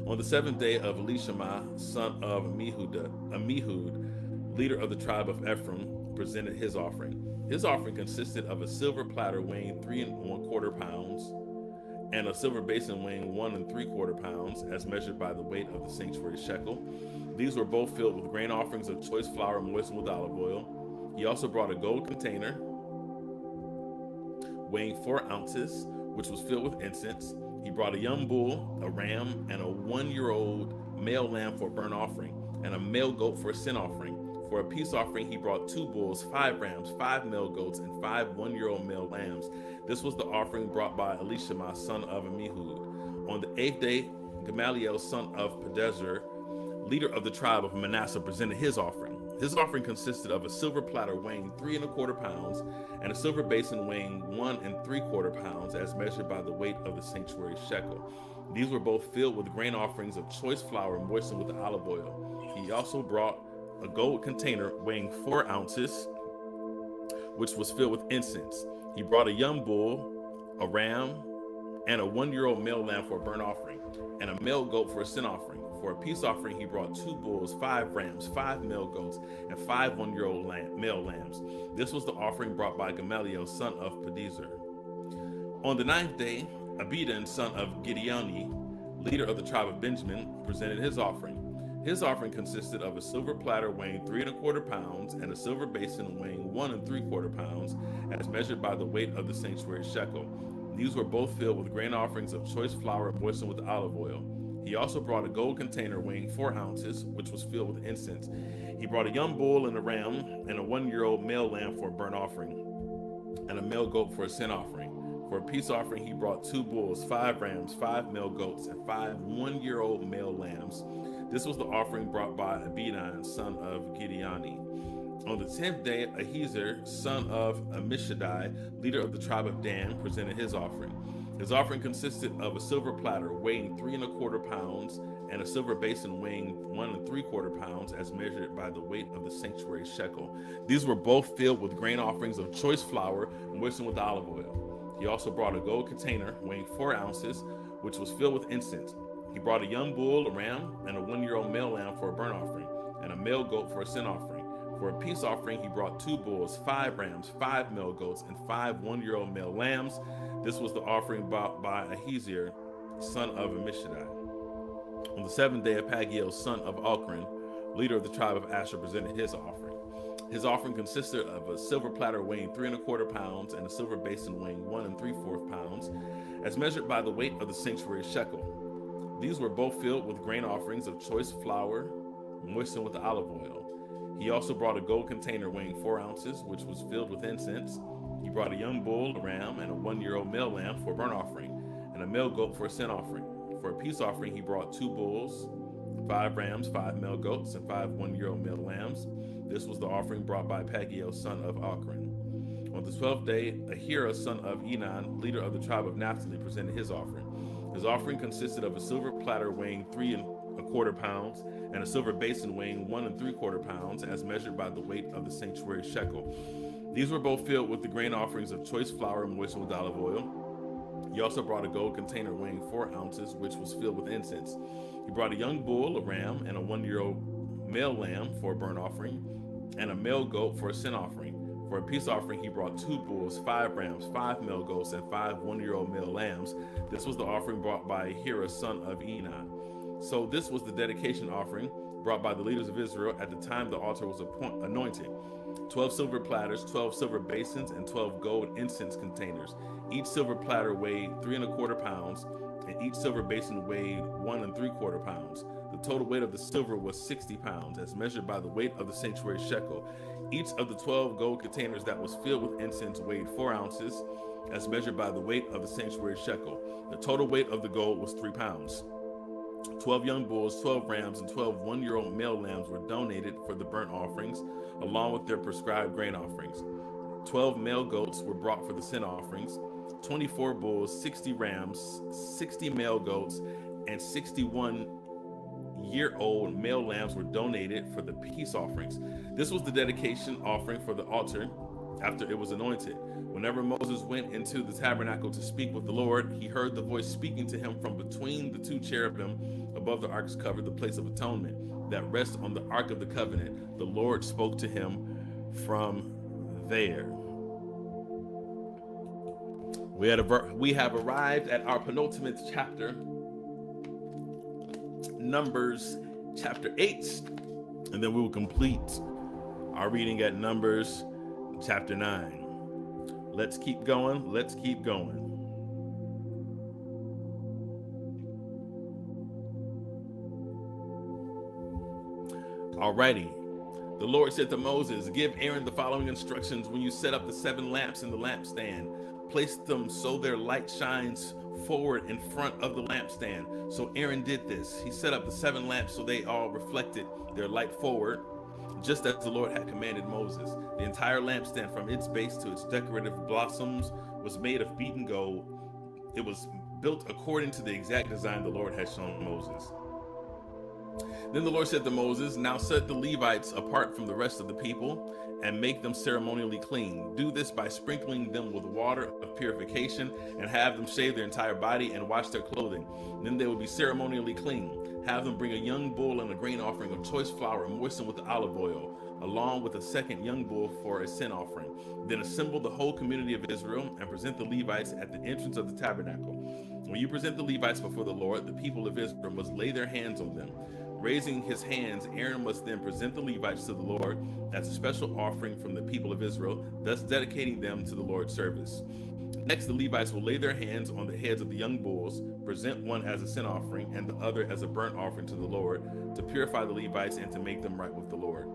On the 7th day of Elishama, son of Amihud, leader of the tribe of Ephraim, presented his offering. His offering consisted of a silver platter weighing 3¼ pounds and a silver basin weighing 1¾ pounds, as measured by the weight of the sanctuary shekel. These were both filled with grain offerings of choice flour moistened with olive oil. He also brought a gold container weighing 4 ounces, which was filled with incense. He brought a young bull, a ram, and a 1-year-old male lamb for a burnt offering, and a male goat for a sin offering. For a peace offering, he brought 2 bulls, 5 rams, 5 male goats, and 5 1-year-old male lambs. This was the offering brought by Elishama, son of Amihud. On the 8th day, Gamaliel, son of Pedazur, leader of the tribe of Manasseh, presented his offering. His offering consisted of a silver platter weighing 3¼ pounds and a silver basin weighing 1¾ pounds, as measured by the weight of the sanctuary shekel. These were both filled with grain offerings of choice flour moistened with olive oil. He also brought a gold container weighing 4 ounces, which was filled with incense. He brought a young bull, a ram, and a 1-year-old male lamb for a burnt offering, and a male goat for a sin offering. For a peace offering, he brought 2 bulls, 5 rams, 5 male goats, and 5 1-year-old male lambs. This was the offering brought by Gamaliel, son of Pedazur. On the 9th day, Abidan, son of Gideoni, leader of the tribe of Benjamin, presented his offering. His offering consisted of a silver platter weighing 3¼ pounds and a silver basin weighing 1¾ pounds, as measured by the weight of the sanctuary shekel. These were both filled with grain offerings of choice flour moistened with olive oil. He also brought a gold container weighing 4 ounces, which was filled with incense. He brought a young bull and a ram and a 1-year-old male lamb for a burnt offering, and a male goat for a sin offering. For a peace offering, he brought 2 bulls, 5 rams, 5 male goats, and 5 1-year-old male lambs. This was the offering brought by Abidan, son of Gideoni. On the 10th day, Ahiezer, son of Ammishaddai, leader of the tribe of Dan, presented his offering. His offering consisted of a silver platter weighing 3¼ pounds and a silver basin weighing 1¾ pounds, as measured by the weight of the sanctuary shekel. These were both filled with grain offerings of choice flour moistened with olive oil. He also brought a gold container weighing 4 ounces, which was filled with incense. He brought a young bull, a ram, and a 1-year-old male lamb for a burnt offering, and a male goat for a sin offering. For a peace offering, he brought 2 bulls, 5 rams, 5 male goats, and 5 1-year-old male lambs. This was the offering brought by Ahiezer, son of Ammishaddai. On the 7th day, Pagiel, son of Ochran, leader of the tribe of Asher, presented his offering. His offering consisted of a silver platter weighing 3¼ pounds and a silver basin weighing 1¾ pounds, as measured by the weight of the sanctuary shekel. These were both filled with grain offerings of choice flour moistened with olive oil. He also brought a gold container weighing 4 ounces, which was filled with incense. He brought a young bull, a ram, and a 1-year-old male lamb for a burnt offering, and a male goat for a sin offering. For For a peace offering, he brought 2 bulls, 5 rams, 5 male goats, and 5 one-year-old male lambs. This was the offering brought by Pagiel, son of Ochran. On the 12th day, Ahira, son of Enan, leader of the tribe of Naphtali, presented his offering. His offering consisted of a silver platter weighing 3¼ pounds and a silver basin weighing 1¾ pounds, as measured by the weight of the sanctuary shekel. These were both filled with the grain offerings of choice flour moistened with olive oil. He also brought a gold container weighing 4 ounces, which was filled with incense. He brought a young bull, a ram, and a 1-year-old male lamb for a burnt offering, and a male goat for a sin offering. For a peace offering, he brought 2 bulls, 5 rams, 5 male goats, and 5 one-year-old male lambs. This was the offering brought by Ahira, son of Enan. So this was the dedication offering brought by the leaders of Israel at the time the altar was anointed. 12 silver platters, 12 silver basins, and 12 gold incense containers. Each silver platter weighed 3¼ pounds, and each silver basin weighed 1¾ pounds. The total weight of the silver was 60 pounds, as measured by the weight of the sanctuary shekel. Each of the 12 gold containers that was filled with incense weighed 4 ounces, as measured by the weight of the sanctuary shekel. The total weight of the gold was 3 pounds. 12 young bulls, 12 rams, and 12 one-year-old male lambs were donated for the burnt offerings, along with their prescribed grain offerings. 12 male goats were brought for the sin offerings. 24 bulls, 60 rams, 60 male goats, and 61-year-old male lambs were donated for the peace offerings. This was the dedication offering for the altar after it was anointed. Whenever Moses went into the tabernacle to speak with the Lord, he heard the voice speaking to him from between the 2 cherubim above the ark's cover, the place of atonement, that rests on the ark of the covenant. The Lord spoke to him from there. We have arrived at our penultimate chapter, Numbers chapter 8, and then we will complete our reading at Numbers chapter 9. Let's keep going. Let's keep going. Alrighty. The Lord said to Moses, "Give Aaron the following instructions when you set up the 7 lamps in the lampstand. Place them so their light shines forward in front of the lampstand." So Aaron did this. He set up the 7 lamps so they all reflected their light forward, just as the Lord had commanded Moses. The entire lampstand, from its base to its decorative blossoms, was made of beaten gold. It was built according to the exact design the Lord had shown Moses. Then the Lord said to Moses, "Now set the Levites apart from the rest of the people and make them ceremonially clean. Do this by sprinkling them with water of purification and have them shave their entire body and wash their clothing. Then they will be ceremonially clean. Have them bring a young bull and a grain offering of choice flour moistened with olive oil, along with a second young bull for a sin offering. Then assemble the whole community of Israel and present the Levites at the entrance of the tabernacle. When you present the Levites before the Lord, the people of Israel must lay their hands on them. Raising his hands, Aaron must then present the Levites to the Lord as a special offering from the people of Israel, thus dedicating them to the Lord's service. Next, the Levites will lay their hands on the heads of the young bulls, present one as a sin offering and the other as a burnt offering to the Lord, to purify the Levites and to make them right with the Lord.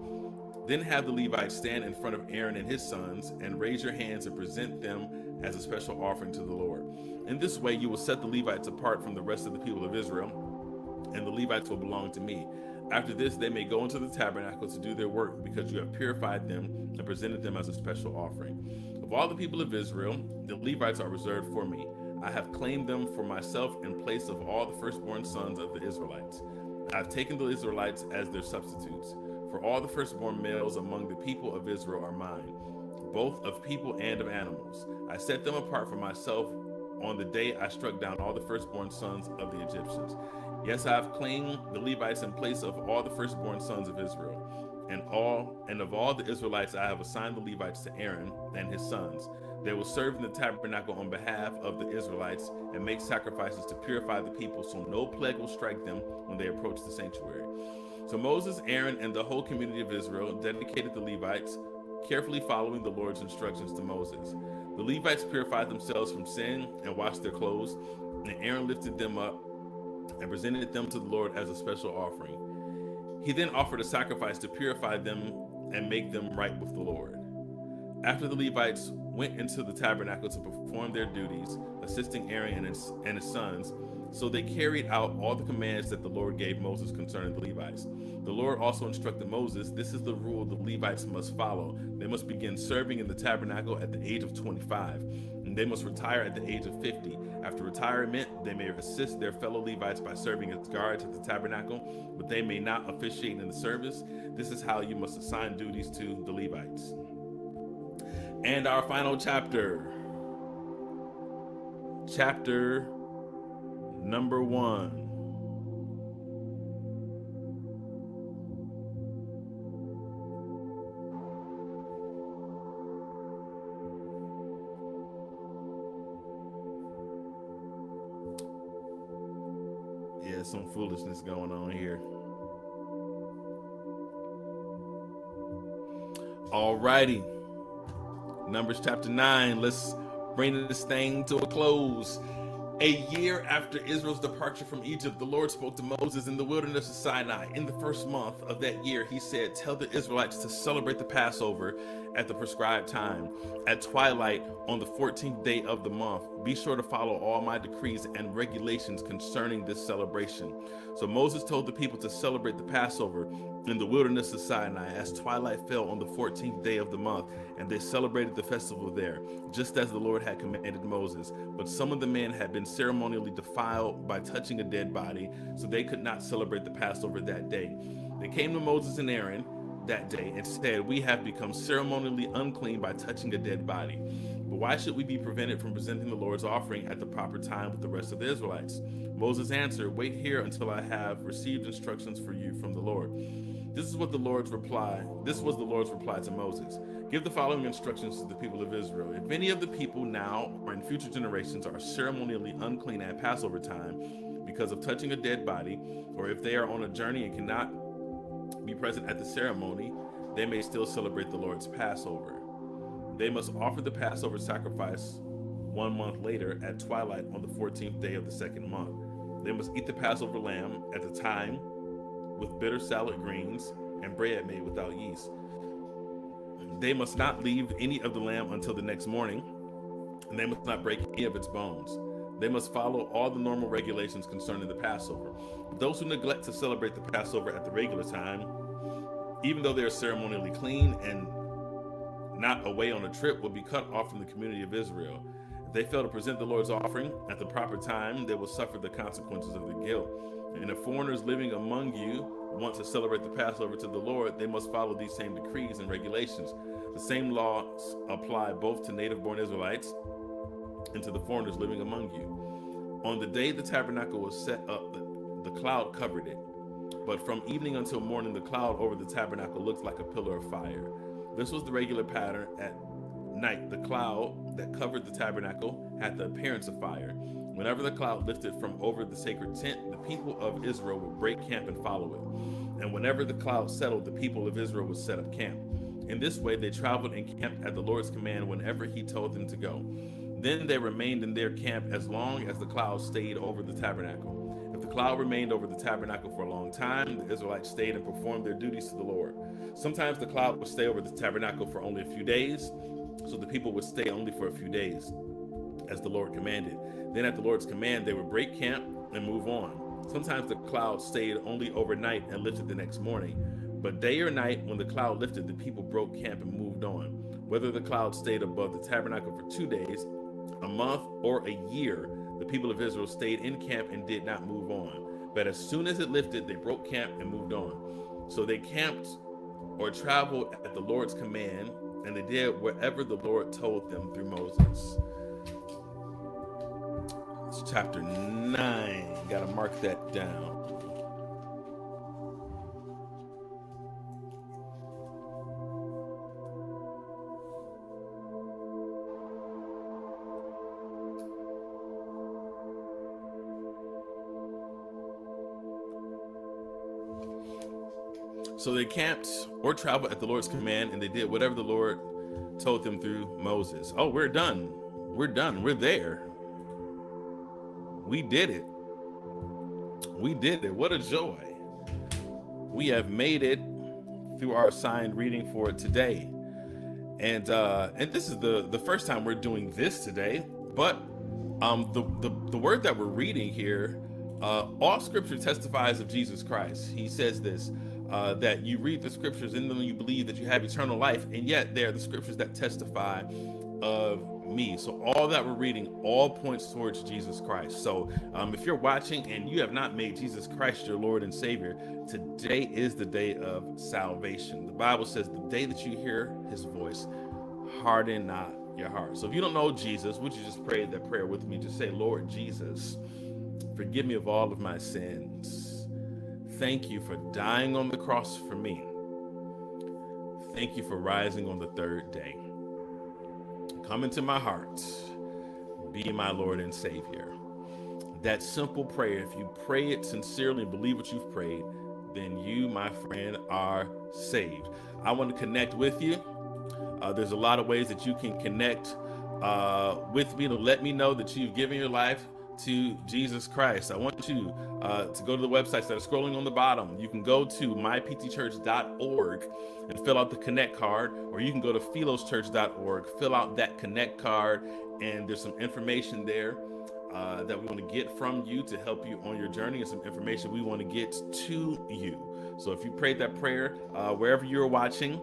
Then have the Levites stand in front of Aaron and his sons and raise your hands and present them as a special offering to the Lord. In this way, you will set the Levites apart from the rest of the people of Israel, and the Levites will belong to me. After this, they may go into the tabernacle to do their work, because you have purified them and presented them as a special offering. Of all the people of Israel, the Levites are reserved for me. I have claimed them for myself in place of all the firstborn sons of the Israelites. I have taken the Israelites as their substitutes. For all the firstborn males among the people of Israel are mine, both of people and of animals. I set them apart for myself on the day I struck down all the firstborn sons of the Egyptians. Yes, I have claimed the Levites in place of all the firstborn sons of Israel. And of all the Israelites, I have assigned the Levites to Aaron and his sons. They will serve in the tabernacle on behalf of the Israelites and make sacrifices to purify the people, so no plague will strike them when they approach the sanctuary. So Moses, Aaron, and the whole community of Israel dedicated the Levites, carefully following the Lord's instructions to Moses. The Levites purified themselves from sin and washed their clothes, and Aaron lifted them up and presented them to the Lord as a special offering. He then offered a sacrifice to purify them and make them right with the Lord. After the Levites went into the tabernacle to perform their duties, assisting Aaron and his sons, So they carried out all the commands that the Lord gave Moses concerning the Levites. The Lord also instructed Moses, this is the rule the Levites must follow. They must begin serving in the tabernacle at the age of 25, and they must retire at the age of 50. After retirement, they may assist their fellow Levites by serving as guards at the tabernacle, but they may not officiate in the service. This is how you must assign duties to the Levites. And our final chapter, chapter number 1. Yeah, some foolishness going on here. Alrighty. Numbers chapter 9. Let's bring this thing to a close. A year after Israel's departure from Egypt, the Lord spoke to Moses in the wilderness of Sinai. In the first month of that year, he said, tell the Israelites to celebrate the Passover at the prescribed time, at twilight on the 14th day of the month. Be sure to follow all my decrees and regulations concerning this celebration. So Moses told the people to celebrate the Passover in the wilderness of Sinai as twilight fell on the 14th day of the month, and they celebrated the festival there, just as the Lord had commanded Moses. But some of the men had been ceremonially defiled by touching a dead body, so they could not celebrate the Passover that day. They came to Moses and Aaron that day and said, we have become ceremonially unclean by touching a dead body. But why should we be prevented from presenting the Lord's offering at the proper time with the rest of the Israelites? Moses answered, wait here until I have received instructions for you from the Lord. This was the Lord's reply to Moses. Give the following instructions to the people of Israel. If any of the people now or in future generations are ceremonially unclean at Passover time because of touching a dead body, or if they are on a journey and cannot be present at the ceremony, they may still celebrate the Lord's Passover. They must offer the Passover sacrifice 1 month later at twilight on the 14th day of the second month. They must eat the Passover lamb at the time with bitter salad greens and bread made without yeast. They must not leave any of the lamb until the next morning, and they must not break any of its bones. They must follow all the normal regulations concerning the Passover. Those who neglect to celebrate the Passover at the regular time, even though they are ceremonially clean and not away on a trip, will be cut off from the community of Israel. If they fail to present the Lord's offering at the proper time, they will suffer the consequences of the guilt. And if foreigners living among you want to celebrate the Passover to the Lord, they must follow these same decrees and regulations. The same laws apply both to native-born Israelites and to the foreigners living among you. On the day the tabernacle was set up, the cloud covered it. But from evening until morning, the cloud over the tabernacle looked like a pillar of fire. This was the regular pattern. At night, the cloud that covered the tabernacle had the appearance of fire. Whenever the cloud lifted from over the sacred tent, the people of Israel would break camp and follow it. And whenever the cloud settled, the people of Israel would set up camp. In this way, they traveled and camped at the Lord's command whenever he told them to go. Then they remained in their camp as long as the cloud stayed over the tabernacle. If the cloud remained over the tabernacle for a long time, the Israelites stayed and performed their duties to the Lord. Sometimes the cloud would stay over the tabernacle for only a few days, so the people would stay only for a few days, as the Lord commanded. Then at the Lord's command, they would break camp and move on. Sometimes the cloud stayed only overnight and lifted the next morning. But day or night, when the cloud lifted, the people broke camp and moved on. Whether the cloud stayed above the tabernacle for 2 days, a month, or a year, the people of Israel stayed in camp and did not move on. But as soon as it lifted, they broke camp and moved on. So they camped or traveled at the Lord's command, and they did whatever the Lord told them through Moses. It's chapter 9. Got to mark that down. So they camped or traveled at the Lord's command, and they did whatever the Lord told them through Moses. Oh, we're done. We're done. We're there. We did it. We did it. What a joy. We have made it through our assigned reading for today. And this is the first time we're doing this today, but the word that we're reading here, all scripture testifies of Jesus Christ. He says this, that you read the scriptures in them, you believe that you have eternal life, and yet they're the scriptures that testify of me. So all that we're reading all points towards Jesus Christ. So if you're watching and you have not made Jesus Christ your Lord and Savior, today is the day of salvation. The Bible says the day that you hear his voice, harden not your heart. So if you don't know Jesus, would you just pray that prayer with me? Just say, Lord Jesus, forgive me of all of my sins. Thank you for dying on the cross for me. Thank you for rising on the third day. Come into my heart. Be my Lord and Savior. That simple prayer, if you pray it sincerely and believe what you've prayed, then you, my friend, are saved. I want to connect with you. There's a lot of ways that you can connect with me to let me know that you've given your life to Jesus Christ. I want you to go to the websites that are scrolling on the bottom. You can go to myptchurch.org and fill out the connect card, or you can go to philoschurch.org, fill out that connect card, and there's some information there that we want to get from you to help you on your journey, and some information we want to get to you. So if you prayed that prayer, wherever you're watching,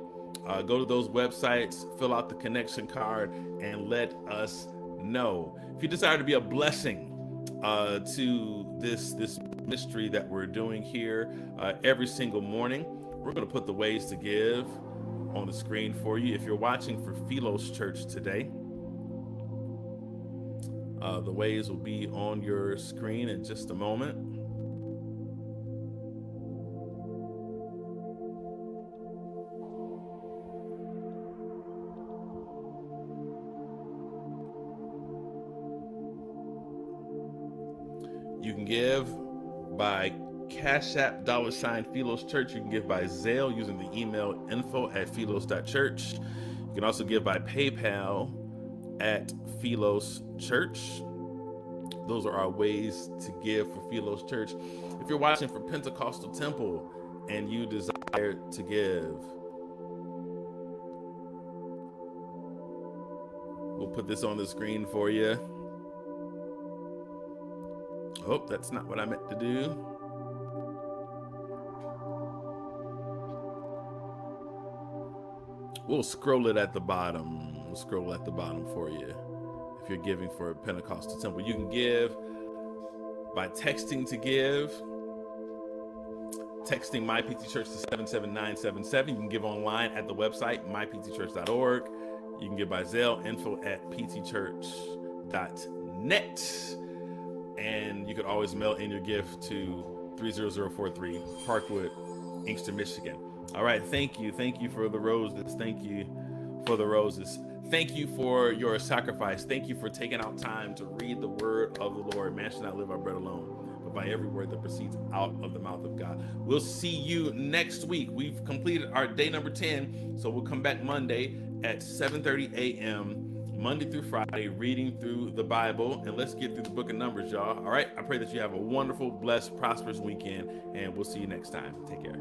go to those websites, fill out the connection card, and let us know. If you desire to be a blessing to this ministry that we're doing here every single morning, we're going to put the ways to give on the screen for you. If you're watching for Philos Church today, the ways will be on your screen in just a moment. You can give by Cash App, $Philos Church. You can give by Zelle using the email info@philos.church. You can also give by PayPal at Philos Church. Those are our ways to give for Philos Church. If you're watching for Pentecostal Temple and you desire to give, we'll put this on the screen for you. Oh, that's not what I meant to do. We'll scroll it at the bottom. We'll scroll at the bottom for you. If you're giving for Pentecostal Temple, you can give by texting to give. Texting MyPT Church to 77977. You can give online at the website, myptchurch.org. You can give by Zelle, info@ptchurch.net. And you could always mail in your gift to 30043 Parkwood, Inkster, Michigan. All right, thank you. Thank you for the roses. Thank you for the roses. Thank you for your sacrifice. Thank you for taking out time to read the word of the Lord. Man shall not live by bread alone, but by every word that proceeds out of the mouth of God. We'll see you next week. We've completed our day number 10, so we'll come back Monday at 7:30 a.m., Monday through Friday, reading through the Bible, and let's get through the book of Numbers, y'all. All right, I pray that you have a wonderful, blessed, prosperous weekend, and we'll see you next time. Take care.